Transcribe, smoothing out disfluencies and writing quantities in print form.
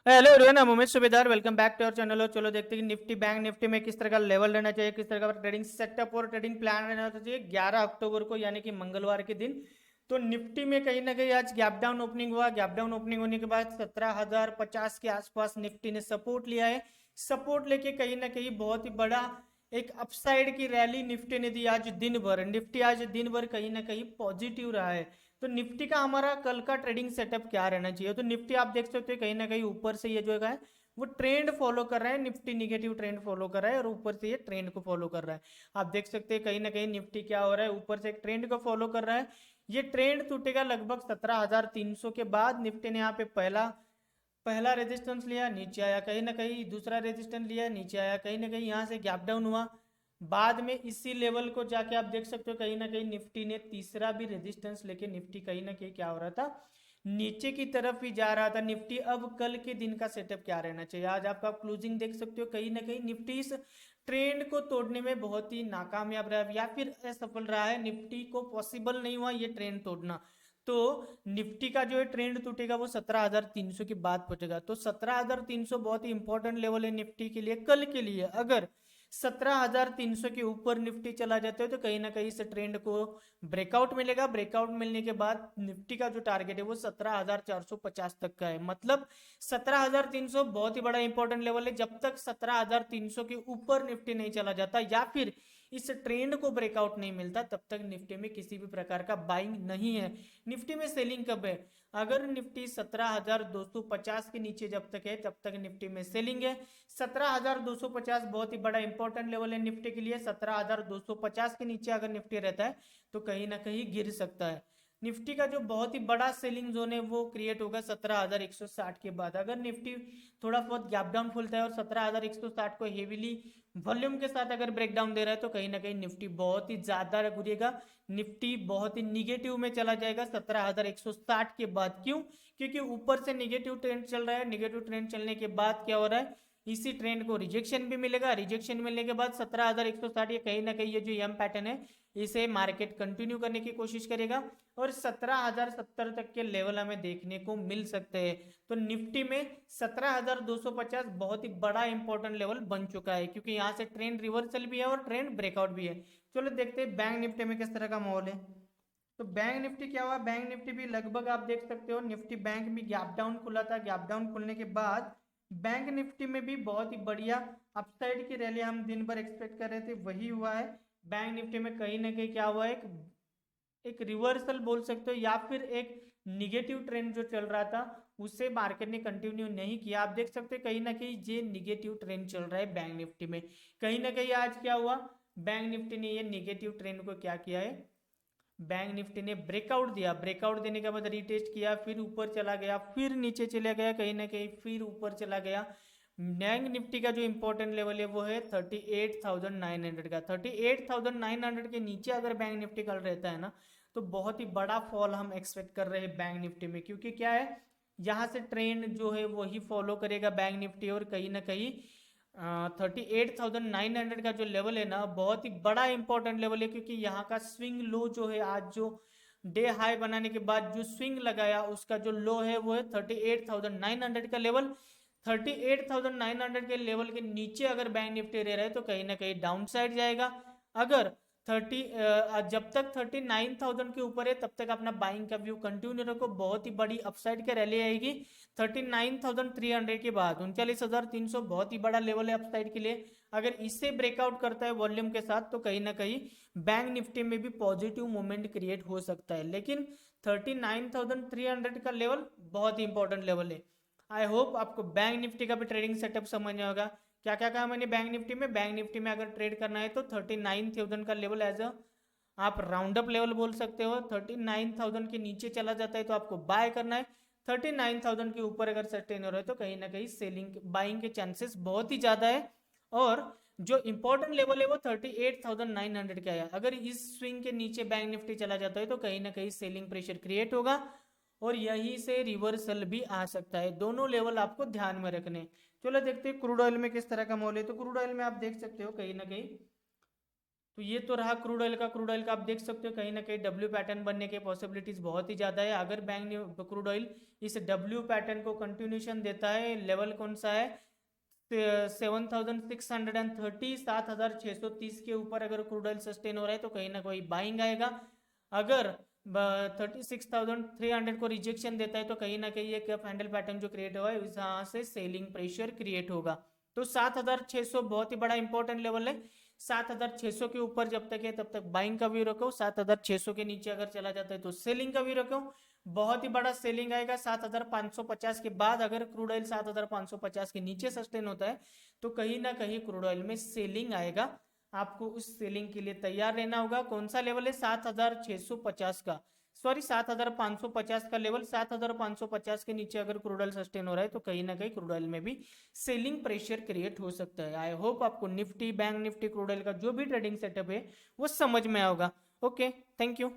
Hello everyone, I'm Umesh Subedar. Welcome back to our channel. और चलो देखते हैं कि निफ्टी बैंक निफ्टी में किस तरह का लेवल रहना चाहिए, किस तरह का ट्रेडिंग सेटअप और ट्रेडिंग प्लान रहना चाहिए 11 अक्टूबर को, यानी कि मंगलवार के दिन। तो निफ्टी में कहीं ना कहीं आज गैप डाउन ओपनिंग हुआ। गैप डाउन ओपनिंग होने के बाद 17,050 के आसपास निफ्टी ने सपोर्ट लिया है। सपोर्ट लेके कहीं ना कहीं बहुत ही बड़ा एक अपसाइड की रैली निफ्टी ने दी आज दिन भर। निफ्टी आज दिन भर कहीं ना कहीं पॉजिटिव रहा है। तो निफ्टी का हमारा कल का ट्रेडिंग सेटअप क्या रहना चाहिए? तो निफ्टी आप देख सकते हो कहीं ना कहीं ऊपर से ये जो है वो ट्रेंड फॉलो कर रहा है। निफ्टी निगेटिव ट्रेंड फॉलो कर रहा है और ऊपर से ये ट्रेंड को फॉलो कर रहा है। आप देख सकते हैं कहीं ना कहीं निफ्टी क्या हो रहा है, ऊपर से एक ट्रेंड को फॉलो कर रहा है। ये ट्रेंड टूटेगा लगभग 17,300 के बाद। निफ्टी ने यहाँ पे पहला पहला रेजिस्टेंस लिया, नीचे आया, कहीं ना कहीं दूसरा रेजिस्टेंस लिया, नीचे आया, कहीं ना कहीं यहाँ से गैप डाउन हुआ। बाद में इसी लेवल को जाके आप देख सकते हो कहीं ना कहीं निफ्टी ने तीसरा भी रेजिस्टेंस लेके निफ्टी कहीं ना कहीं क्या हो रहा था, नीचे की तरफ ही जा रहा था निफ्टी। अब कल के दिन का सेटअप क्या रहना चाहिए? आज आपका क्लोजिंग देख सकते हो कहीं ना कहीं निफ्टी इस ट्रेंड को तोड़ने में बहुत ही नाकामयाब रहा है या फिर असफल रहा है। निफ्टी को पॉसिबल नहीं हुआ ये ट्रेंड तोड़ना। तो निफ्टी का जो है ट्रेंड टूटेगा वो 17,300 के बाद पहुंचेगा। तो 17,300 बहुत ही इंपॉर्टेंट लेवल है निफ्टी के लिए कल के लिए। अगर 17,300 के ऊपर निफ्टी चला जाता है तो कहीं ना कहीं इस ट्रेंड को ब्रेकआउट मिलेगा। ब्रेकआउट मिलने के बाद निफ्टी का जो टारगेट है वो 17,450 तक का है। मतलब 17,300 बहुत ही बड़ा इंपॉर्टेंट लेवल है। जब तक 17,300 के ऊपर निफ्टी नहीं चला जाता या फिर इस ट्रेंड को ब्रेकआउट नहीं मिलता तब तक निफ्टी में किसी भी प्रकार का बाइंग नहीं है। निफ्टी में सेलिंग कब है? अगर निफ्टी 17,250 के नीचे जब तक है तब तक निफ्टी में सेलिंग है। 17,250 बहुत ही बड़ा इंपॉर्टेंट लेवल है निफ्टी के लिए। 17,250 के नीचे अगर निफ्टी रहता है तो कहीं ना कहीं गिर सकता है। निफ्टी का जो बहुत ही बड़ा सेलिंग जोन है वो क्रिएट होगा 17,160 के बाद। अगर निफ्टी थोड़ा बहुत गैप डाउन खुलता है और 17,160 को हेवीली वॉल्यूम के साथ अगर ब्रेक डाउन दे रहा है तो कहीं ना कहीं निफ्टी बहुत ही ज्यादा घुरेगा। निफ्टी बहुत ही निगेटिव में चला जाएगा 17,160 के बाद। क्यों? क्योंकि ऊपर से निगेटिव ट्रेंड चल रहा है। निगेटिव ट्रेंड चलने के बाद क्या हो रहा है, इसी ट्रेंड को रिजेक्शन भी मिलेगा। रिजेक्शन मिलने के बाद 17,160 ये कहीं ना कहीं ये जो एम पैटर्न है इसे मार्केट कंटिन्यू करने की कोशिश करेगा और 17,070 तक के लेवल हमें देखने को मिल सकते हैं। तो निफ्टी में 17,250 बहुत ही बड़ा इंपॉर्टेंट लेवल बन चुका है क्योंकि यहाँ से ट्रेंड रिवर्सल भी है और ट्रेंड ब्रेकआउट भी है। चलो देखते हैं बैंक निफ्टी में किस तरह का माहौल है। तो बैंक निफ्टी क्या हुआ? बैंक निफ्टी भी लगभग आप देख सकते हो निफ्टी बैंक भी गैप डाउन खुला था। गैप डाउन खुलने के बाद बैंक निफ्टी में भी बहुत ही बढ़िया अपसाइड की रैली हम दिन भर एक्सपेक्ट कर रहे थे, वही हुआ है। बैंक निफ्टी में कहीं ना कहीं क्या हुआ है, एक रिवर्सल बोल सकते हो या फिर एक निगेटिव ट्रेंड जो चल रहा था उससे मार्केट ने कंटिन्यू नहीं किया। आप देख सकते हैं कहीं ना कहीं ये निगेटिव ट्रेंड चल रहा है बैंक निफ्टी में। कहीं ना कहीं आज क्या हुआ, बैंक निफ्टी ने ये निगेटिव ट्रेंड को क्या किया है, बैंक निफ्टी ने ब्रेकआउट दिया। ब्रेकआउट देने के बाद रीटेस्ट किया, फिर ऊपर चला गया, फिर नीचे चला गया, कहीं ना कहीं फिर ऊपर चला गया। बैंक निफ्टी का जो इंपॉर्टेंट लेवल है वो है 38,900 का। 38,900 के नीचे अगर बैंक निफ्टी कल रहता है ना तो बहुत ही बड़ा फॉल हम एक्सपेक्ट कर रहे हैं बैंक निफ्टी में। क्योंकि क्या है, यहाँ से ट्रेंड जो है वही फॉलो करेगा बैंक निफ्टी और कहीं ना कहीं 38,900 का जो लेवल है ना बहुत ही बड़ा इंपॉर्टेंट लेवल है। क्योंकि यहाँ का स्विंग लो जो है, आज जो डे हाई बनाने के बाद जो स्विंग लगाया उसका जो लो है वो है 38,900 का लेवल। 38,900 के लेवल के नीचे अगर बैंक निफ्टी रह रहा है तो कहीं ना कहीं डाउन साइड जाएगा। अगर जब तक 39,000 के ऊपर है तब तक अपना बाइंग का व्यू कंटिन्यू रखो। बहुत ही बड़ी अपसाइड का रैली आएगी 39,300 के बाद। 39,300 बहुत ही बड़ा लेवल है अपसाइड के लिए। अगर इसे ब्रेकआउट करता है वॉल्यूम के साथ तो कहीं ना कहीं बैंक निफ्टी में भी पॉजिटिव मोमेंट क्रिएट हो सकता है। लेकिन 39,300 का लेवल बहुत ही इंपॉर्टेंट लेवल है। आई होप आपको बैंक निफ्टी का भी ट्रेडिंग सेटअप समझ में होगा। क्या क्या कहा मैंने बैंक निफ्टी में? बैंक निफ्टी में अगर ट्रेड करना है तो 39,000 का लेवल एज अ आप राउंड अप लेवल बोल सकते हो। 39,000 के नीचे चला जाता है तो आपको बाय करना है। 39,000 के ऊपर अगर सस्टेन हो रहा है तो कहीं ना कहीं सेलिंग बाइंग के चांसेस बहुत ही ज्यादा है। और जो इंपॉर्टेंट लेवल है वो 38,900 का है। अगर इस स्विंग के नीचे बैंक निफ्टी चला जाता है तो कहीं ना कहीं सेलिंग प्रेशर क्रिएट होगा और यहीं से रिवर्सल भी आ सकता है। दोनों लेवल आपको ध्यान में रखने। चलो देखते हैं क्रूड ऑयल में किस तरह का मॉल है। तो क्रूड ऑयल में आप देख सकते हो कहीं ना कहीं तो ये तो रहा क्रूड ऑयल का। क्रूड ऑयल का आप देख सकते हो कहीं ना कहीं डब्ल्यू पैटर्न बनने के पॉसिबिलिटीज बहुत ही ज़्यादा है। अगर बैंक क्रूड ऑयल इस डब्ल्यू पैटर्न को कंटिन्यूशन देता है, लेवल कौन सा है 7,630, 7,630 के ऊपर अगर क्रूड ऑयल सस्टेन हो रहा है तो कहीं ना कहीं बाइंग आएगा। अगर 36,300 को रिजेक्शन देता है तो कहीं ना कहीं एक कैंडल पैटर्न जो क्रिएट हुआ है यहाँ से सेलिंग प्रेशर क्रिएट होगा। तो 7,600 बहुत ही बड़ा इंपॉर्टेंट लेवल है। 7,600 के ऊपर जब तक है तब तक बाइंग का व्यू रखो, 7,600 के नीचे अगर चला जाता है तो सेलिंग का व्यू रखो। बहुत ही बड़ा सेलिंग आएगा 7,550 के बाद। अगर क्रूड ऑयल 7,550 के नीचे सस्टेन होता है तो कहीं ना कहीं क्रूड ऑयल में सेलिंग आएगा। आपको उस सेलिंग के लिए तैयार रहना होगा। कौन सा लेवल है 7,650 का, सॉरी 7,550 का लेवल। 7,550 के नीचे अगर क्रूड ऑयल सस्टेन हो रहा है तो कहीं ना कहीं क्रूड ऑयल में भी सेलिंग प्रेशर क्रिएट हो सकता है। आई होप आपको Nifty, bank Nifty, crude oil का जो भी ट्रेडिंग सेटअप है वो समझ में आएगा। Okay, thank you.